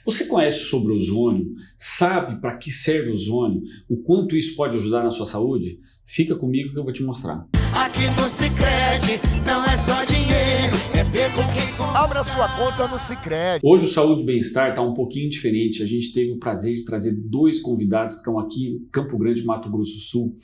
Você conhece sobre o ozônio? Sabe para que serve o ozônio? O quanto isso pode ajudar na sua saúde? Fica comigo que eu vou te mostrar. Aqui no Sicredi não é só dinheiro, é ter com quem comprar. Abra sua conta no Sicredi. Hoje o Saúde e Bem-Estar está um pouquinho diferente. A gente teve o prazer de trazer 2 convidados que estão aqui em Campo Grande, Mato Grosso do Sul,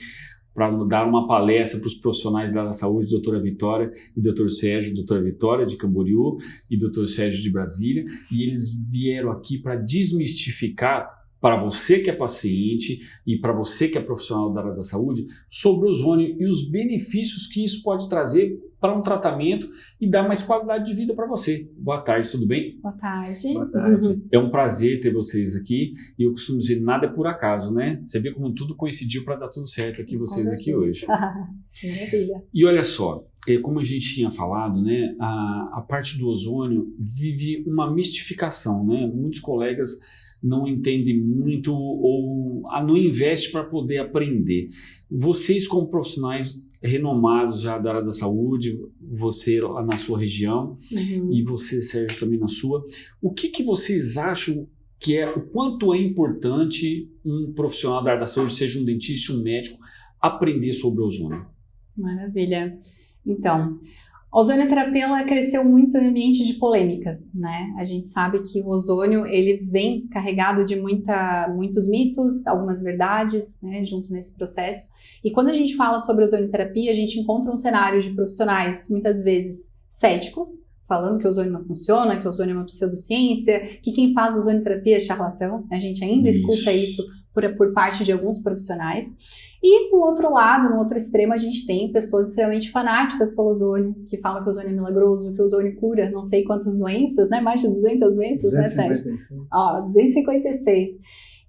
para dar uma palestra para os profissionais da saúde, doutora Vitória e doutor Sérgio, doutora Vitória de Camboriú e doutor Sérgio de Brasília, e eles vieram aqui para desmistificar para você que é paciente e para você que é profissional da área da saúde sobre o ozônio e os benefícios que isso pode trazer para um tratamento e dar mais qualidade de vida para você. Boa tarde, tudo bem? Boa tarde. Boa tarde. É um prazer ter vocês aqui e eu costumo dizer, nada é por acaso, né? Você vê como tudo coincidiu para dar tudo certo aqui, vocês aqui hoje. Maravilha. E olha só, como a gente tinha falado, né, a parte do ozônio vive uma mistificação, né? Muitos colegas não entendem muito ou não investem para poder aprender. Vocês, como profissionais renomados já da área da saúde, você lá na sua região e você, Sérgio, também na sua, o que vocês acham que é, o quanto é importante um profissional da área da saúde, seja um dentista, um médico, aprender sobre o ozônio? Maravilha. Então, a ozonioterapia ela cresceu muito em ambiente de polêmicas, né? A gente sabe que o ozônio ele vem carregado de muitos mitos, algumas verdades, né, junto nesse processo. E quando a gente fala sobre ozonioterapia, a gente encontra um cenário de profissionais, muitas vezes céticos, falando que o ozônio não funciona, que o ozônio é uma pseudociência, que quem faz ozonioterapia é charlatão. A gente ainda escuta isso por parte de alguns profissionais. E no outro lado, no outro extremo, a gente tem pessoas extremamente fanáticas pelo ozônio, que falam que o ozônio é milagroso, que o ozônio cura não sei quantas doenças, né? Mais de 200 doenças, 256. né, Sérgio? 256.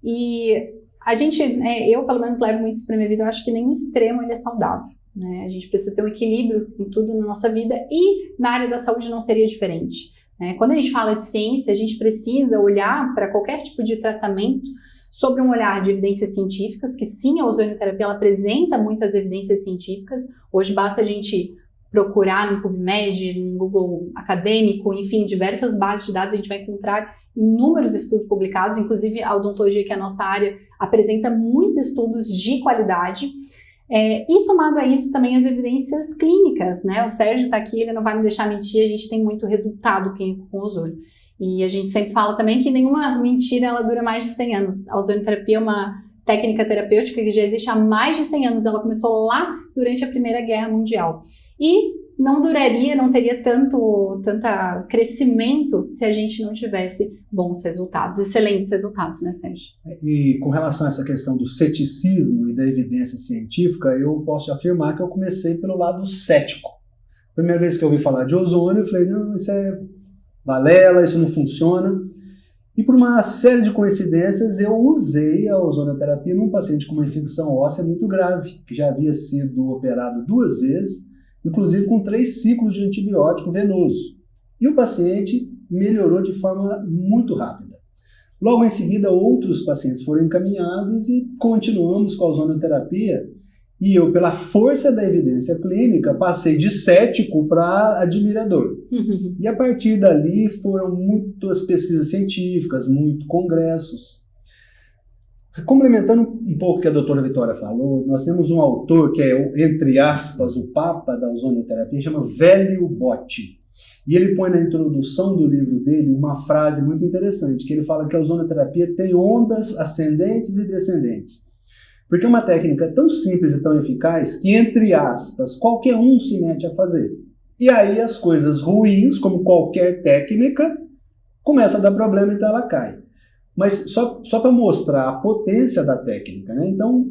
E a gente, eu pelo menos levo muito isso pra minha vida, eu acho que nenhum extremo ele é saudável, né? A gente precisa ter um equilíbrio em tudo na nossa vida e na área da saúde não seria diferente, né? Quando a gente fala de ciência, a gente precisa olhar para qualquer tipo de tratamento sobre um olhar de evidências científicas, que sim, a ozonioterapia ela apresenta muitas evidências científicas. Hoje basta a gente procurar no PubMed, no Google acadêmico, enfim, diversas bases de dados, a gente vai encontrar inúmeros estudos publicados, inclusive a odontologia, que é a nossa área, apresenta muitos estudos de qualidade. E somado a isso também as evidências clínicas, né? O Sérgio está aqui, ele não vai me deixar mentir, a gente tem muito resultado clínico com ozônio. E a gente sempre fala também que nenhuma mentira ela dura mais de 100 anos. A ozonioterapia é uma técnica terapêutica que já existe há mais de 100 anos. Ela começou lá durante a Primeira Guerra Mundial. E não duraria, não teria tanto crescimento se a gente não tivesse bons resultados, excelentes resultados, né, Sérgio? E com relação a essa questão do ceticismo e da evidência científica, eu posso afirmar que eu comecei pelo lado cético. Primeira vez que eu ouvi falar de ozônio, eu falei, não, isso é balela, isso não funciona. E por uma série de coincidências, eu usei a ozonioterapia num paciente com uma infecção óssea muito grave, que já havia sido operado 2 vezes, inclusive com 3 ciclos de antibiótico venoso. E o paciente melhorou de forma muito rápida. Logo em seguida, outros pacientes foram encaminhados e continuamos com a ozonioterapia. E eu, pela força da evidência clínica, passei de cético para admirador. E a partir dali foram muitas pesquisas científicas, muitos congressos. Complementando um pouco o que a doutora Vitória falou, nós temos um autor que é, entre aspas, o papa da ozonioterapia, chama Velho Botti. E ele põe na introdução do livro dele uma frase muito interessante, que ele fala que a ozonioterapia tem ondas ascendentes e descendentes. Porque é uma técnica tão simples e tão eficaz que, entre aspas, qualquer um se mete a fazer. E aí as coisas ruins, como qualquer técnica, começam a dar problema, então ela cai. Mas só para mostrar a potência da técnica, né? Então,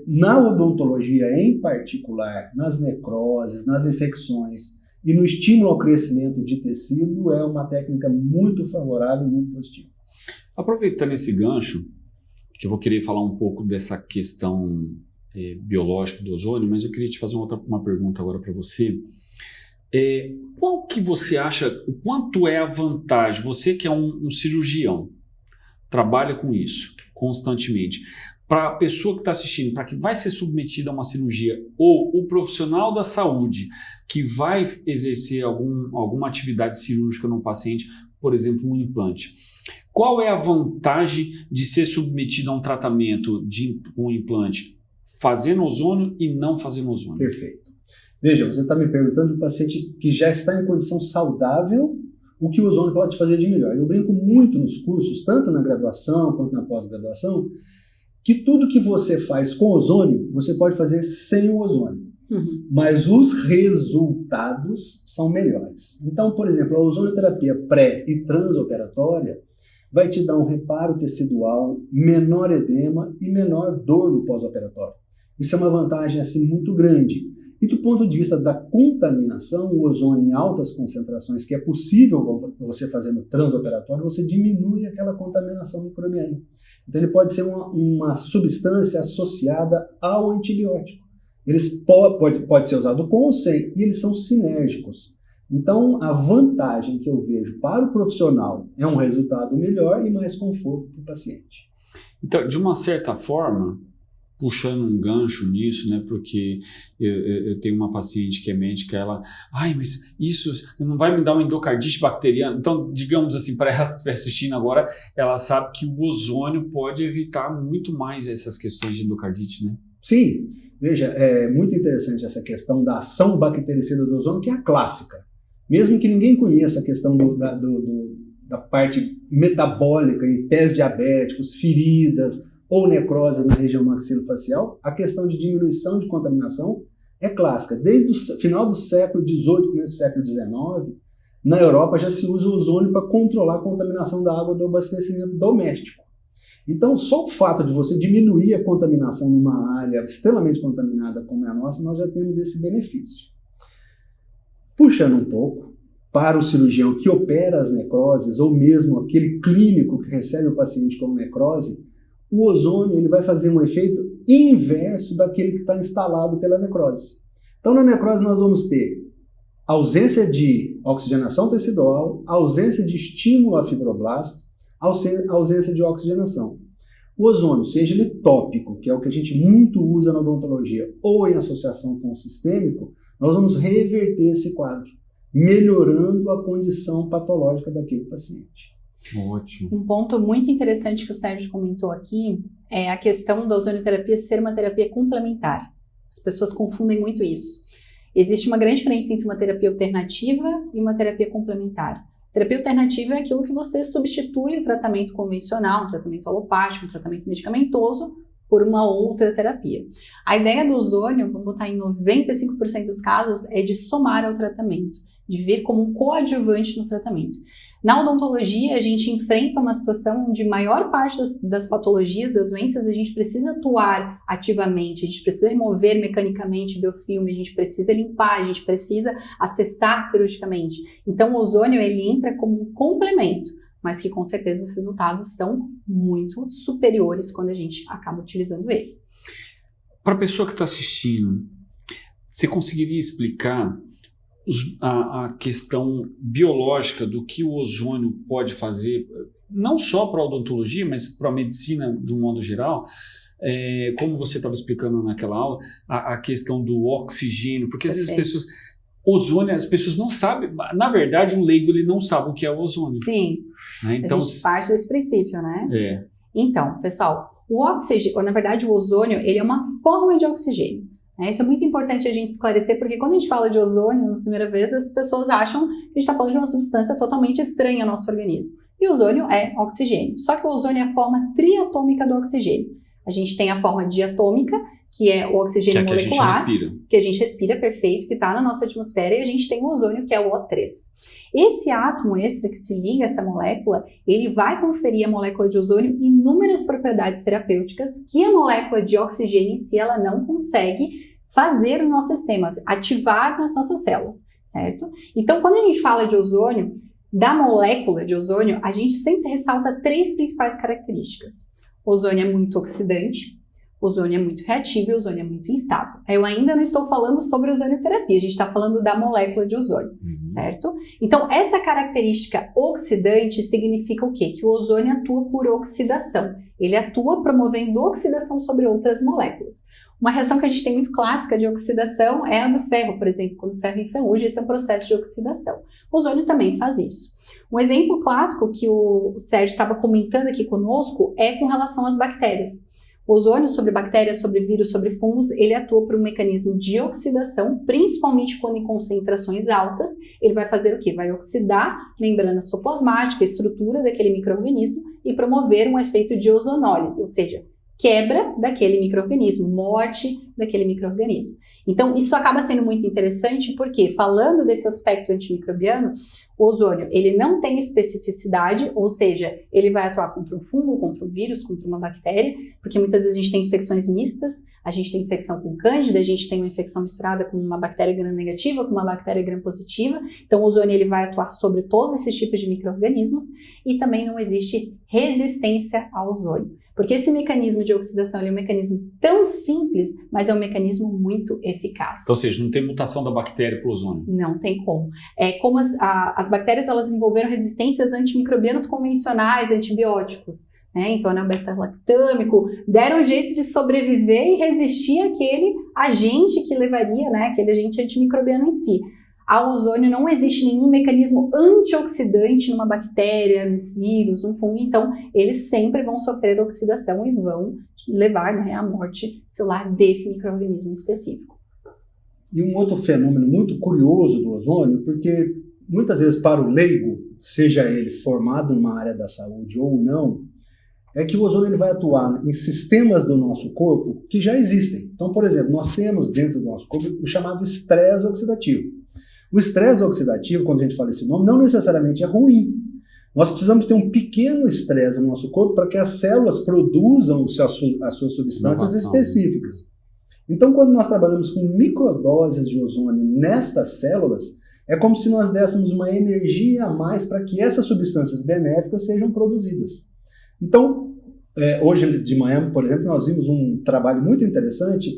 na odontologia em particular, nas necroses, nas infecções e no estímulo ao crescimento de tecido, é uma técnica muito favorável e muito positiva. Aproveitando esse gancho, que eu vou querer falar um pouco dessa questão biológica do ozônio, mas eu queria te fazer uma pergunta agora para você. Qual que você acha, o quanto é a vantagem, você que é um cirurgião, trabalha com isso constantemente, para a pessoa que está assistindo, para que vai ser submetida a uma cirurgia, ou o profissional da saúde que vai exercer alguma atividade cirúrgica no paciente, por exemplo, um implante. Qual é a vantagem de ser submetido a um tratamento de um implante fazendo ozônio e não fazendo ozônio? Perfeito. Veja, você está me perguntando de um paciente que já está em condição saudável, o que o ozônio pode fazer de melhor. Eu brinco muito nos cursos, tanto na graduação quanto na pós-graduação, que tudo que você faz com ozônio, você pode fazer sem o ozônio. Mas os resultados são melhores. Então, por exemplo, a ozonioterapia pré e transoperatória vai te dar um reparo tecidual, menor edema e menor dor no pós-operatório. Isso é uma vantagem assim muito grande. E do ponto de vista da contaminação, o ozônio em altas concentrações, que é possível você fazer no transoperatório, você diminui aquela contaminação microbiana. Então ele pode ser uma substância associada ao antibiótico. Eles pode ser usado com ou sem, e eles são sinérgicos. Então, a vantagem que eu vejo para o profissional é um resultado melhor e mais conforto para o paciente. Então, de uma certa forma, puxando um gancho nisso, né, porque eu tenho uma paciente que é médica, ela, mas isso não vai me dar uma endocardite bacteriana? Então, digamos assim, para ela que estiver assistindo agora, ela sabe que o ozônio pode evitar muito mais essas questões de endocardite, né? Sim, veja, é muito interessante essa questão da ação bactericida do ozônio, que é a clássica. Mesmo que ninguém conheça a questão da parte metabólica em pés diabéticos, feridas ou necrose na região maxilofacial, a questão de diminuição de contaminação é clássica. Desde o final do século XVIII, começo do século XIX, na Europa já se usa o ozônio para controlar a contaminação da água do abastecimento doméstico. Então, só o fato de você diminuir a contaminação numa área extremamente contaminada como é a nossa, nós já temos esse benefício. Puxando um pouco, para o cirurgião que opera as necroses, ou mesmo aquele clínico que recebe o paciente com necrose, o ozônio ele vai fazer um efeito inverso daquele que está instalado pela necrose. Então, na necrose nós vamos ter ausência de oxigenação tecidual, ausência de estímulo a fibroblasto, ausência de oxigenação. O ozônio, seja ele tópico, que é o que a gente muito usa na odontologia, ou em associação com o sistêmico, nós vamos reverter esse quadro, melhorando a condição patológica daquele paciente. Ótimo. Um ponto muito interessante que o Sérgio comentou aqui é a questão da ozonioterapia ser uma terapia complementar. As pessoas confundem muito isso. Existe uma grande diferença entre uma terapia alternativa e uma terapia complementar. Terapia alternativa é aquilo que você substitui o tratamento convencional, um tratamento alopático, um tratamento medicamentoso, por uma outra terapia. A ideia do ozônio, vamos botar em 95% dos casos, é de somar ao tratamento, de vir como um coadjuvante no tratamento. Na odontologia, a gente enfrenta uma situação onde maior parte das patologias, das doenças, a gente precisa atuar ativamente, a gente precisa remover mecanicamente biofilme, a gente precisa limpar, a gente precisa acessar cirurgicamente. Então, o ozônio, ele entra como um complemento, mas que com certeza os resultados são muito superiores quando a gente acaba utilizando ele. Para a pessoa que está assistindo, você conseguiria explicar a questão biológica do que o ozônio pode fazer, não só para a odontologia, mas para a medicina de um modo geral? Como você estava explicando naquela aula, a questão do oxigênio, porque às vezes as pessoas... Ozônio, as pessoas não sabem, na verdade o leigo ele não sabe o que é o ozônio. Sim, né? Então, a gente parte desse princípio, né? Então, pessoal, o oxigênio, na verdade o ozônio, ele é uma forma de oxigênio. Né? Isso é muito importante a gente esclarecer, porque quando a gente fala de ozônio, na primeira vez, as pessoas acham que a gente está falando de uma substância totalmente estranha ao nosso organismo. E o ozônio é oxigênio, só que o ozônio é a forma triatômica do oxigênio. A gente tem a forma diatômica, que é o oxigênio molecular, que a gente respira, perfeito, que está na nossa atmosfera, e a gente tem o ozônio, que é o O3. Esse átomo extra que se liga a essa molécula, ele vai conferir à molécula de ozônio inúmeras propriedades terapêuticas que a molécula de oxigênio em si ela não consegue fazer no nosso sistema, ativar nas nossas células, certo? Então, quando a gente fala de ozônio, da molécula de ozônio, a gente sempre ressalta 3 principais características. O ozônio é muito oxidante, o ozônio é muito reativo e o ozônio é muito instável. Eu ainda não estou falando sobre ozonioterapia, a gente está falando da molécula de ozônio, certo? Então, essa característica oxidante significa o quê? Que o ozônio atua por oxidação. Ele atua promovendo oxidação sobre outras moléculas. Uma reação que a gente tem muito clássica de oxidação é a do ferro, por exemplo, quando o ferro enferruja, esse é um processo de oxidação. O ozônio também faz isso. Um exemplo clássico que o Sérgio estava comentando aqui conosco é com relação às bactérias. O ozônio sobre bactérias, sobre vírus, sobre fungos, ele atua por um mecanismo de oxidação, principalmente quando em concentrações altas. Ele vai fazer o quê? Vai oxidar a membrana citoplasmática, a estrutura daquele micro-organismo e promover um efeito de ozonólise, ou seja, quebra daquele micro-organismo, morte daquele micro-organismo. Então, isso acaba sendo muito interessante porque, falando desse aspecto antimicrobiano, o ozônio, ele não tem especificidade, ou seja, ele vai atuar contra um fungo, contra um vírus, contra uma bactéria, porque muitas vezes a gente tem infecções mistas, a gente tem infecção com cândida, a gente tem uma infecção misturada com uma bactéria gram-negativa, com uma bactéria gram-positiva, então o ozônio ele vai atuar sobre todos esses tipos de micro-organismos e também não existe resistência ao ozônio, porque esse mecanismo de oxidação ele é um mecanismo tão simples, mas é um mecanismo muito eficaz. Então, ou seja, não tem mutação da bactéria para o ozônio? Não tem como. É como as bactérias elas desenvolveram resistências antimicrobianas convencionais, antibióticos, né? Então, o beta-lactâmico deram um jeito de sobreviver e resistir àquele agente que levaria, né, aquele agente antimicrobiano em si. Ao ozônio não existe nenhum mecanismo antioxidante numa bactéria, num vírus, num fungo, então eles sempre vão sofrer oxidação e vão levar, né, à morte celular desse micro-organismo específico. E um outro fenômeno muito curioso do ozônio, porque muitas vezes para o leigo, seja ele formado numa área da saúde ou não, é que o ozônio ele vai atuar em sistemas do nosso corpo que já existem. Então, por exemplo, nós temos dentro do nosso corpo o chamado estresse oxidativo. O estresse oxidativo, quando a gente fala esse nome, não necessariamente é ruim. Nós precisamos ter um pequeno estresse no nosso corpo para que as células produzam as suas substâncias específicas. Então, quando nós trabalhamos com microdoses de ozônio nestas células, é como se nós dessemos uma energia a mais para que essas substâncias benéficas sejam produzidas. Então, hoje de manhã, por exemplo, nós vimos um trabalho muito interessante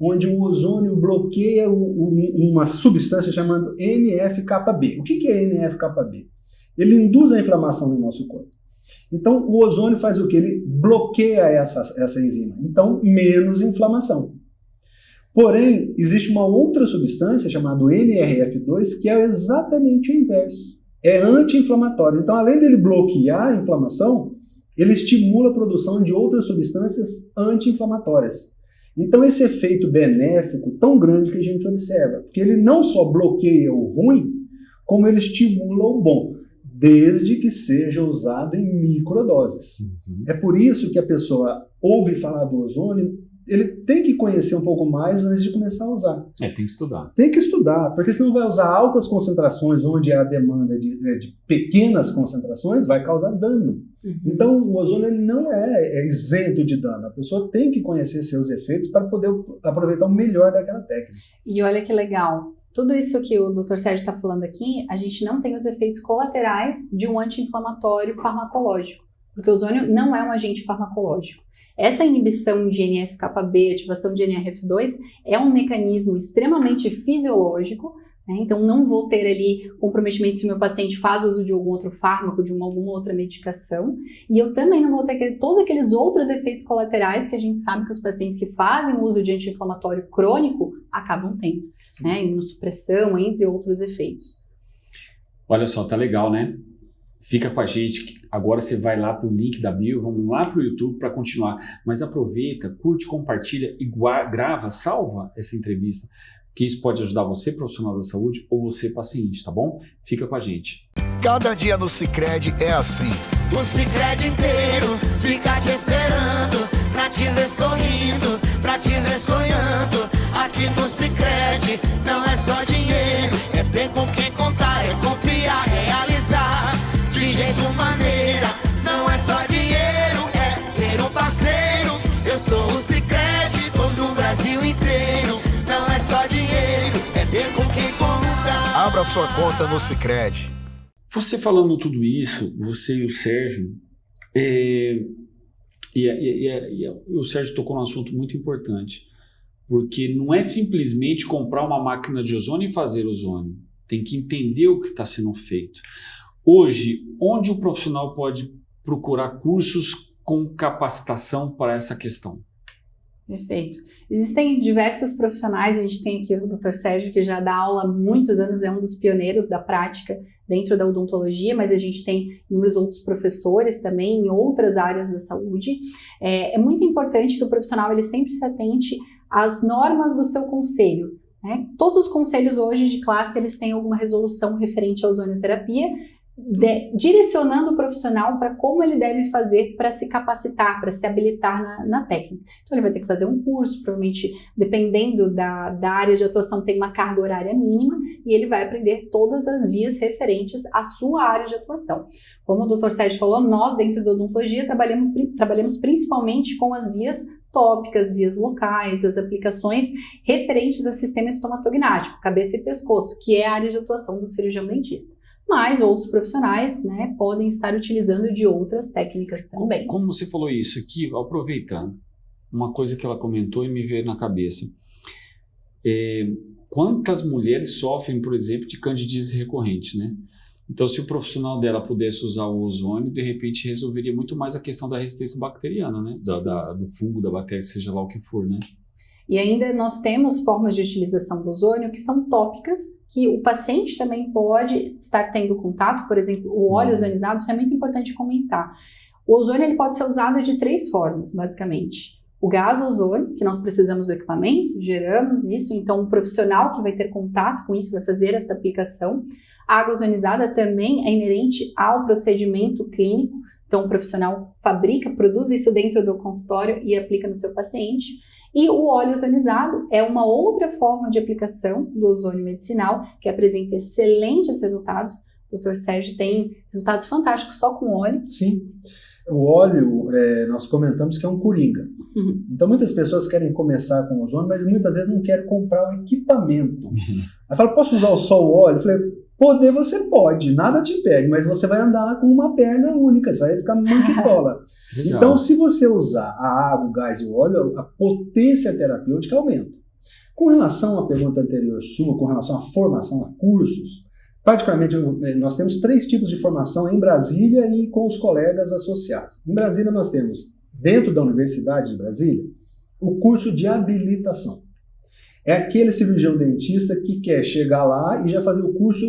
onde o ozônio bloqueia uma substância chamada NF-κB. O que é NF-κB? Ele induz a inflamação no nosso corpo. Então, o ozônio faz o quê? Ele bloqueia essa enzima. Então, menos inflamação. Porém, existe uma outra substância chamada NRF2 que é exatamente o inverso. É anti-inflamatório. Então, além dele bloquear a inflamação, ele estimula a produção de outras substâncias anti-inflamatórias. Então, esse efeito benéfico tão grande que a gente observa, porque ele não só bloqueia o ruim, como ele estimula o bom, desde que seja usado em microdoses. É por isso que a pessoa ouve falar do ozônio, ele tem que conhecer um pouco mais antes de começar a usar. Tem que estudar. Tem que estudar, porque senão vai usar altas concentrações, onde a demanda de pequenas concentrações vai causar dano. Então, o ozônio ele não é isento de dano. A pessoa tem que conhecer seus efeitos para poder aproveitar o melhor daquela técnica. E olha que legal. Tudo isso que o Dr. Sérgio está falando aqui, a gente não tem os efeitos colaterais de um anti-inflamatório farmacológico. Porque o ozônio não é um agente farmacológico. Essa inibição de NF-κB, ativação de NRF2, é um mecanismo extremamente fisiológico, né? Então não vou ter ali comprometimento se o meu paciente faz uso de algum outro fármaco, de alguma outra medicação, e eu também não vou ter todos aqueles outros efeitos colaterais que a gente sabe que os pacientes que fazem uso de anti-inflamatório crônico acabam tendo, né? Imunossupressão, entre outros efeitos. Olha só, tá legal, né? Fica com a gente, agora você vai lá para o link da bio, vamos lá para o YouTube para continuar, mas aproveita, curte, compartilha e grava, salva essa entrevista, porque isso pode ajudar você, profissional da saúde, ou você, paciente, tá bom? Fica com a gente. Cada dia no Sicredi é assim. O Sicredi inteiro fica te esperando, pra te ver sorrindo, pra te ver sonhando. Aqui no Sicredi não é só dinheiro, é ter com quem contar, é confiar, realizar. De jeito maneira, não é só dinheiro, é ter um parceiro. Eu sou o Sicredi, todo o Brasil inteiro. Não é só dinheiro, é ter com quem contar. Abra sua conta no Sicredi. Você falando tudo isso, você e o Sérgio, o Sérgio tocou num assunto muito importante, porque não é simplesmente comprar uma máquina de ozônio e fazer ozônio. Tem que entender o que está sendo feito. Hoje, onde o profissional pode procurar cursos com capacitação para essa questão? Perfeito. Existem diversos profissionais, a gente tem aqui o Dr. Sérgio, que já dá aula há muitos anos, é um dos pioneiros da prática dentro da odontologia, mas a gente tem inúmeros outros professores também em outras áreas da saúde. É muito importante que o profissional ele sempre se atente às normas do seu conselho, né? Todos os conselhos hoje de classe, eles têm alguma resolução referente à ozonioterapia, direcionando o profissional para como ele deve fazer para se capacitar, para se habilitar na técnica. Então ele vai ter que fazer um curso, provavelmente dependendo da área de atuação tem uma carga horária mínima e ele vai aprender todas as vias referentes à sua área de atuação. Como o Dr. Sérgio falou, nós dentro da odontologia trabalhamos principalmente com as vias tópicas, vias locais, as aplicações referentes ao sistema estomatognático, cabeça e pescoço, que é a área de atuação do cirurgião dentista. Mas outros profissionais, né, podem estar utilizando de outras técnicas também. Como você falou isso aqui, aproveitando, uma coisa que ela comentou e me veio na cabeça. Quantas mulheres sofrem, por exemplo, de candidíase recorrente, né? Então, se o profissional dela pudesse usar o ozônio, de repente resolveria muito mais a questão da resistência bacteriana, né? Do fungo, da bactéria, seja lá o que for, né? E ainda nós temos formas de utilização do ozônio que são tópicas, que o paciente também pode estar tendo contato, por exemplo, o óleo ozonizado, isso é muito importante comentar. O ozônio ele pode ser usado de 3 formas, basicamente. O gás ozônio, que nós precisamos do equipamento, geramos isso, então um profissional que vai ter contato com isso vai fazer essa aplicação. A água ozonizada também é inerente ao procedimento clínico, então o profissional produz isso dentro do consultório e aplica no seu paciente. E o óleo ozonizado é uma outra forma de aplicação do ozônio medicinal que apresenta excelentes resultados. O Dr. Sérgio tem resultados fantásticos só com óleo. Sim. O óleo, nós comentamos que é um coringa. Então muitas pessoas querem começar com ozônio, mas muitas vezes não querem comprar o equipamento. Aí fala, posso usar só o óleo? Eu falei, poder você pode, nada te impede, mas você vai andar com uma perna única, você vai ficar manquitola. Então, se você usar a água, o gás e o óleo, a potência terapêutica aumenta. Com relação à pergunta anterior sua, com relação à formação, a cursos, particularmente nós temos 3 tipos de formação em Brasília e com os colegas associados. Em Brasília nós temos, dentro da Universidade de Brasília, o curso de habilitação. É aquele cirurgião dentista que quer chegar lá e já fazer o curso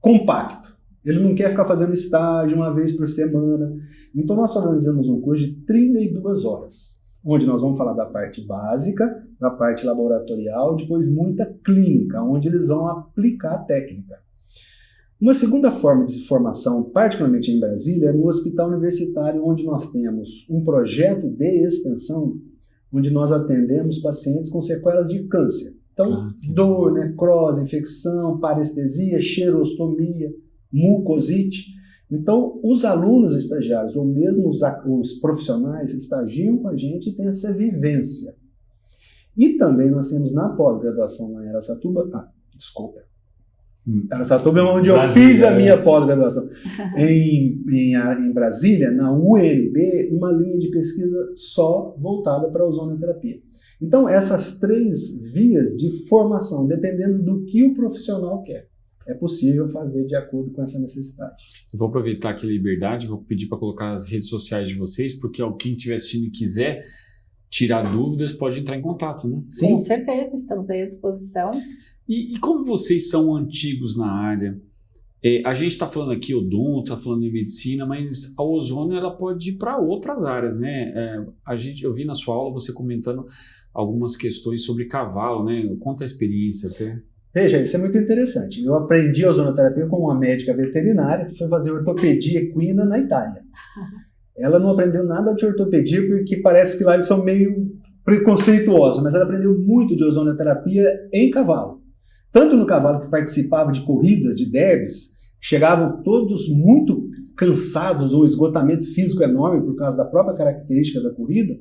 compacto. Ele não quer ficar fazendo estágio uma vez por semana. Então nós organizamos um curso de 32 horas, onde nós vamos falar da parte básica, da parte laboratorial, depois muita clínica, onde eles vão aplicar a técnica. Uma segunda forma de formação, particularmente em Brasília, é no hospital universitário, onde nós temos um projeto de extensão, onde nós atendemos pacientes com sequelas de câncer. Então, dor, necrose, infecção, parestesia, cheirostomia, mucosite. Então, os alunos estagiários, ou mesmo os profissionais, estagiam com a gente e têm essa vivência. E também nós temos na pós-graduação lá em Araçatuba, Araçatuba é onde eu fiz a minha pós-graduação. Em Brasília, na UNB, uma linha de pesquisa só voltada para a ozonioterapia. Então, essas 3 vias de formação, dependendo do que o profissional quer, é possível fazer de acordo com essa necessidade. Eu vou aproveitar aqui a liberdade, vou pedir para colocar as redes sociais de vocês, porque quem estiver assistindo e quiser tirar dúvidas, pode entrar em contato, né? Sim. Com certeza, estamos aí à disposição. E como vocês são antigos na área, a gente está falando aqui odonto, está falando em medicina, mas a ozônio ela pode ir para outras áreas, né? Eu vi na sua aula você comentando algumas questões sobre cavalo, né? Conta a experiência até. Veja, isso é muito interessante. Eu aprendi a ozonioterapia com uma médica veterinária que foi fazer ortopedia equina na Itália. Ela não aprendeu nada de ortopedia porque parece que lá eles são meio preconceituosos, mas ela aprendeu muito de ozonioterapia em cavalo. Tanto no cavalo que participava de corridas, de derbys, chegavam todos muito cansados, ou esgotamento físico enorme por causa da própria característica da corrida,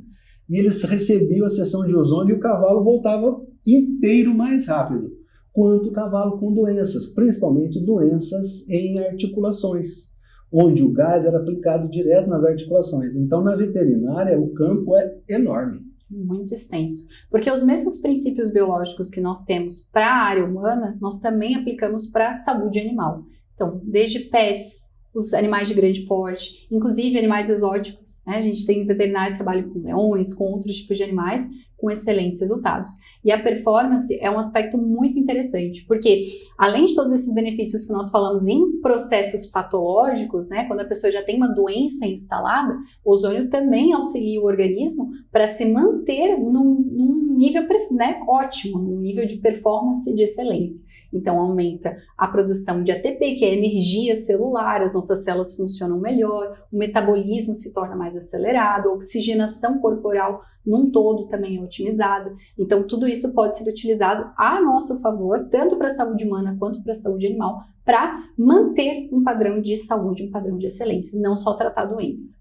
e eles recebiam a sessão de ozônio e o cavalo voltava inteiro mais rápido, quanto o cavalo com doenças, principalmente doenças em articulações, onde o gás era aplicado direto nas articulações. Então, na veterinária, o campo é enorme. Muito extenso, porque os mesmos princípios biológicos que nós temos para a área humana, nós também aplicamos para a saúde animal. Então, desde pets, os animais de grande porte, inclusive animais exóticos, né? A gente tem veterinários que trabalham com leões, com outros tipos de animais, com excelentes resultados. E a performance é um aspecto muito interessante, porque além de todos esses benefícios que nós falamos em processos patológicos, né, quando a pessoa já tem uma doença instalada, o ozônio também auxilia o organismo para se manter num nível, né, ótimo, num nível de performance de excelência. Então aumenta a produção de ATP, que é energia celular, as nossas células funcionam melhor, o metabolismo se torna mais acelerado, a oxigenação corporal num todo também é otimizada. Então tudo isso pode ser utilizado a nosso favor, tanto para a saúde humana quanto para a saúde animal, para manter um padrão de saúde, um padrão de excelência, não só tratar a doença.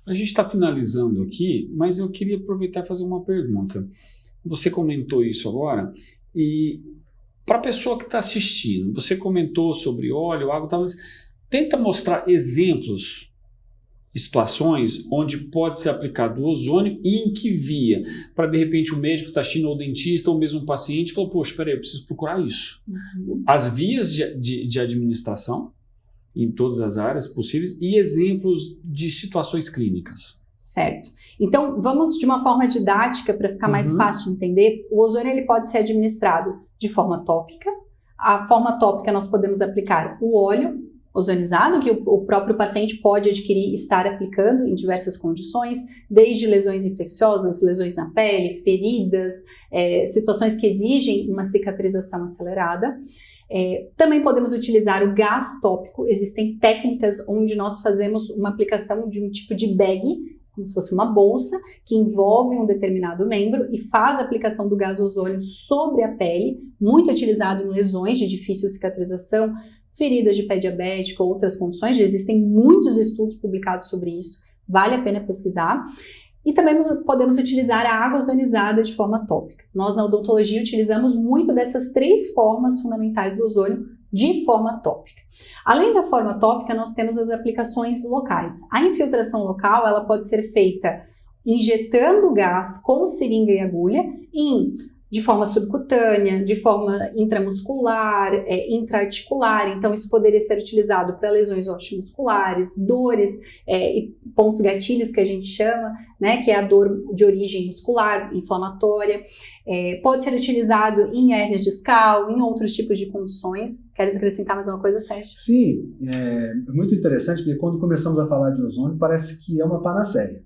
A gente está finalizando aqui, mas eu queria aproveitar e fazer uma pergunta. Você comentou isso agora, e para a pessoa que está assistindo, você comentou sobre óleo, água, mas tenta mostrar exemplos, situações onde pode ser aplicado o ozônio e em que via, para de repente o médico está assistindo, ou o dentista, ou mesmo o paciente, falou, poxa, espera aí, eu preciso procurar isso. As vias de administração, em todas as áreas possíveis, e exemplos de situações clínicas. Certo. Então, vamos de uma forma didática para ficar mais fácil de entender. O ozônio ele pode ser administrado de forma tópica. A forma tópica nós podemos aplicar o óleo ozonizado, que o próprio paciente pode adquirir e estar aplicando em diversas condições, desde lesões infecciosas, lesões na pele, feridas, situações que exigem uma cicatrização acelerada. Também podemos utilizar o gás tópico. Existem técnicas onde nós fazemos uma aplicação de um tipo de bag, como se fosse uma bolsa, que envolve um determinado membro e faz a aplicação do gás ozônio sobre a pele, muito utilizado em lesões de difícil cicatrização, feridas de pé diabético, outras condições. Já existem muitos estudos publicados sobre isso, vale a pena pesquisar. E também podemos utilizar a água ozonizada de forma tópica. Nós na odontologia utilizamos muito dessas 3 formas fundamentais do ozônio de forma tópica. Além da forma tópica, nós temos as aplicações locais. A infiltração local, ela pode ser feita injetando gás com seringa e agulha de forma subcutânea, de forma intramuscular, intraarticular. Então, isso poderia ser utilizado para lesões osteomusculares, dores e pontos gatilhos que a gente chama, né, que é a dor de origem muscular, inflamatória. Pode ser utilizado em hérnia discal, em outros tipos de condições. Queres acrescentar mais uma coisa, Sérgio? Sim, é muito interessante, porque quando começamos a falar de ozônio, parece que é uma panaceia.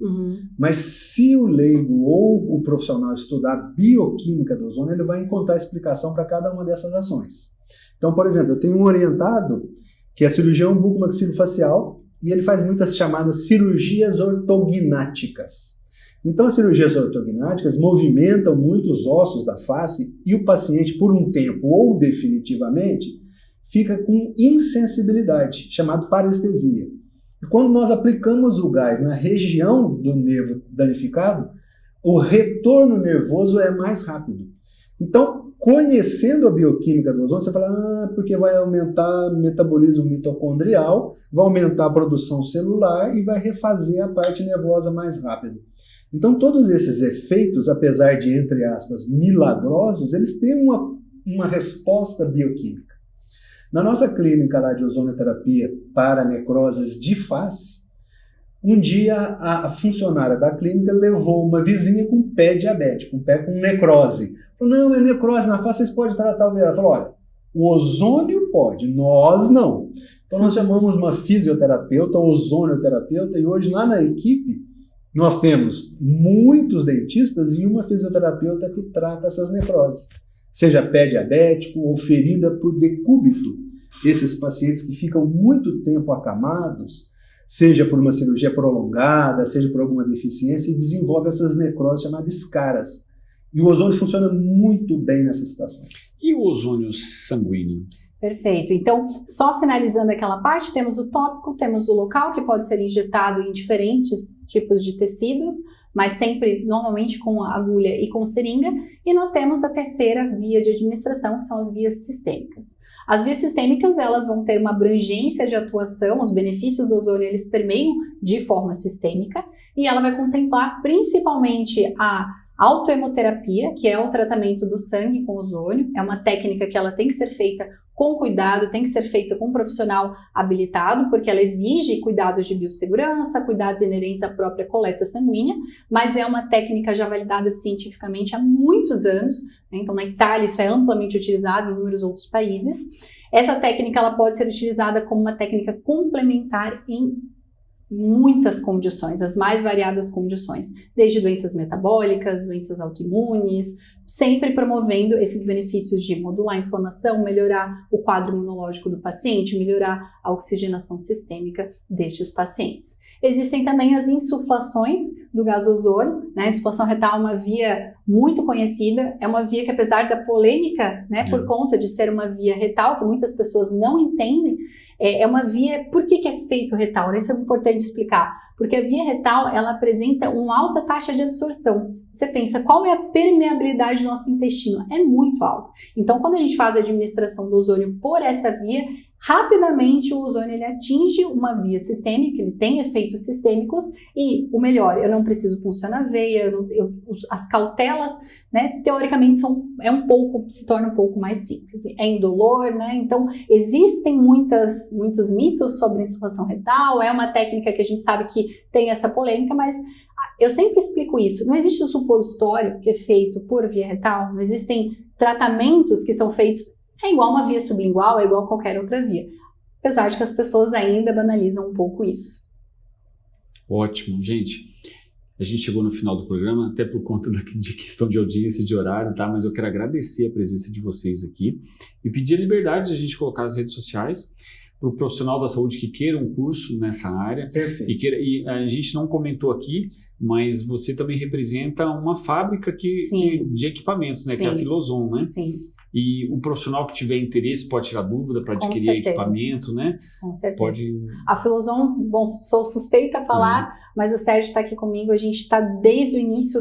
Mas se o leigo ou o profissional estudar a bioquímica do ozônio, ele vai encontrar explicação para cada uma dessas ações. Então, por exemplo, eu tenho um orientado que é cirurgião bucomaxilofacial e ele faz muitas chamadas cirurgias ortognáticas. Então, as cirurgias ortognáticas movimentam muito os ossos da face e o paciente, por um tempo ou definitivamente, fica com insensibilidade, chamado parestesia. E quando nós aplicamos o gás na região do nervo danificado, o retorno nervoso é mais rápido. Então, conhecendo a bioquímica do ozônio, você fala, porque vai aumentar o metabolismo mitocondrial, vai aumentar a produção celular e vai refazer a parte nervosa mais rápido. Então, todos esses efeitos, apesar de, entre aspas, milagrosos, eles têm uma resposta bioquímica. Na nossa clínica lá de ozonioterapia para necroses de face, um dia a funcionária da clínica levou uma vizinha com pé diabético, um pé com necrose. Falou, não, é necrose na face, vocês podem tratar o... Ela falou, olha, o ozônio pode, nós não. Então nós chamamos uma fisioterapeuta, ozonioterapeuta, e hoje lá na equipe nós temos muitos dentistas e uma fisioterapeuta que trata essas necroses. Seja pé diabético ou ferida por decúbito. Esses pacientes que ficam muito tempo acamados, seja por uma cirurgia prolongada, seja por alguma deficiência, e desenvolve essas necroses chamadas escaras. E o ozônio funciona muito bem nessas situações. E o ozônio sanguíneo? Perfeito. Então, só finalizando aquela parte, temos o tópico, temos o local, que pode ser injetado em diferentes tipos de tecidos, mas sempre, normalmente, com agulha e com seringa. E nós temos a terceira via de administração, que são as vias sistêmicas. As vias sistêmicas, elas vão ter uma abrangência de atuação, os benefícios do ozônio, eles permeiam de forma sistêmica, e ela vai contemplar principalmente a autohemoterapia, que é o tratamento do sangue com ozônio. É uma técnica que ela tem que ser feita com cuidado, tem que ser feita com um profissional habilitado, porque ela exige cuidados de biossegurança, cuidados inerentes à própria coleta sanguínea, mas é uma técnica já validada cientificamente há muitos anos, né? Então na Itália isso é amplamente utilizado, em inúmeros outros países. Essa técnica ela pode ser utilizada como uma técnica complementar em muitas condições, as mais variadas condições, desde doenças metabólicas, doenças autoimunes, sempre promovendo esses benefícios de modular a inflamação, melhorar o quadro imunológico do paciente, melhorar a oxigenação sistêmica destes pacientes. Existem também as insuflações do gás ozônio, né? A insuflação retal é uma via muito conhecida, é uma via que, apesar da polêmica, né, por conta de ser uma via retal, que muitas pessoas não entendem, é uma via. Por que é feito retal? Isso é importante explicar, porque a via retal ela apresenta uma alta taxa de absorção. Você pensa, qual é a permeabilidade do nosso intestino? É muito alta. Então, quando a gente faz a administração do ozônio por essa via, rapidamente o ozônio ele atinge uma via sistêmica, ele tem efeitos sistêmicos e, o melhor, eu não preciso punção na veia, as cautelas, né, teoricamente se torna um pouco mais simples, é indolor, né, então existem muitos mitos sobre insuflação retal, é uma técnica que a gente sabe que tem essa polêmica, mas eu sempre explico isso, não existe supositório que é feito por via retal, não existem tratamentos que são feitos. É igual uma via sublingual, é igual qualquer outra via. Apesar de que as pessoas ainda banalizam um pouco isso. Ótimo, gente. A gente chegou no final do programa, até por conta de questão de audiência, de horário, tá? Mas eu quero agradecer a presença de vocês aqui e pedir a liberdade de a gente colocar as redes sociais para o profissional da saúde que queira um curso nessa área. Perfeito. E a gente não comentou aqui, mas você também representa uma fábrica de equipamentos, né? Sim. Que é a Filozon, né? Sim. E o profissional que tiver interesse pode tirar dúvida para adquirir equipamento, né? Com certeza. Pode... A Filozon, bom, sou suspeita a falar, mas o Sérgio está aqui comigo, a gente está desde o início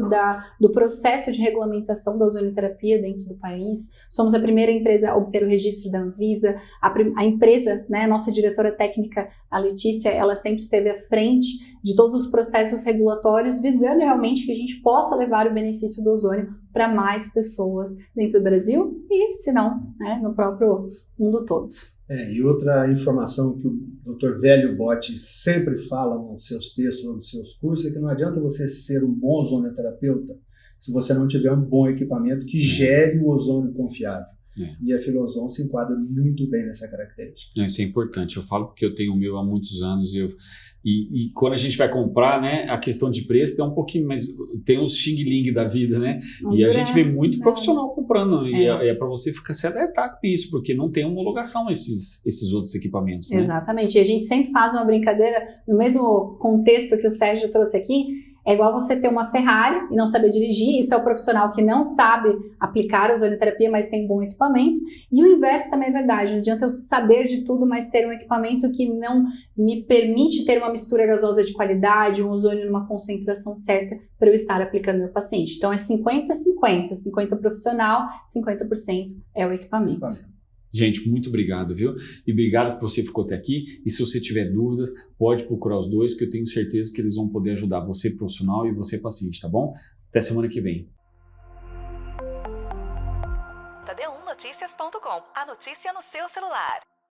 do processo de regulamentação da ozonioterapia dentro do país. Somos a primeira empresa a obter o registro da Anvisa. A empresa, né, a nossa diretora técnica, a Letícia, ela sempre esteve à frente de todos os processos regulatórios, visando realmente que a gente possa levar o benefício do ozônio para mais pessoas dentro do Brasil e, se não, né, no próprio mundo todo. E outra informação que o Dr. Velho Botti sempre fala nos seus textos ou nos seus cursos é que não adianta você ser um bom ozonioterapeuta se você não tiver um bom equipamento que gere o ozônio confiável. E a Filozon se enquadra muito bem nessa característica. Isso é importante. Eu falo porque eu tenho o meu há muitos anos e quando a gente vai comprar, né, a questão de preço tem um pouquinho, mas tem os xing-ling da vida, né? E a gente vê muito profissional comprando. E é para você se alertar com isso, porque não tem homologação esses outros equipamentos, né? Exatamente. E a gente sempre faz uma brincadeira no mesmo contexto que o Sérgio trouxe aqui. É igual você ter uma Ferrari e não saber dirigir, isso é o profissional que não sabe aplicar a ozonioterapia, mas tem um bom equipamento. E o inverso também é verdade, não adianta eu saber de tudo, mas ter um equipamento que não me permite ter uma mistura gasosa de qualidade, um ozônio numa concentração certa para eu estar aplicando no meu paciente. Então é 50-50, 50% profissional, 50% é o equipamento. Gente, muito obrigado, viu? E obrigado que você ficou até aqui. E se você tiver dúvidas, pode procurar os dois, que eu tenho certeza que eles vão poder ajudar você profissional e você paciente, tá bom? Até semana que vem. Tadeu1noticias.com. A notícia no seu celular.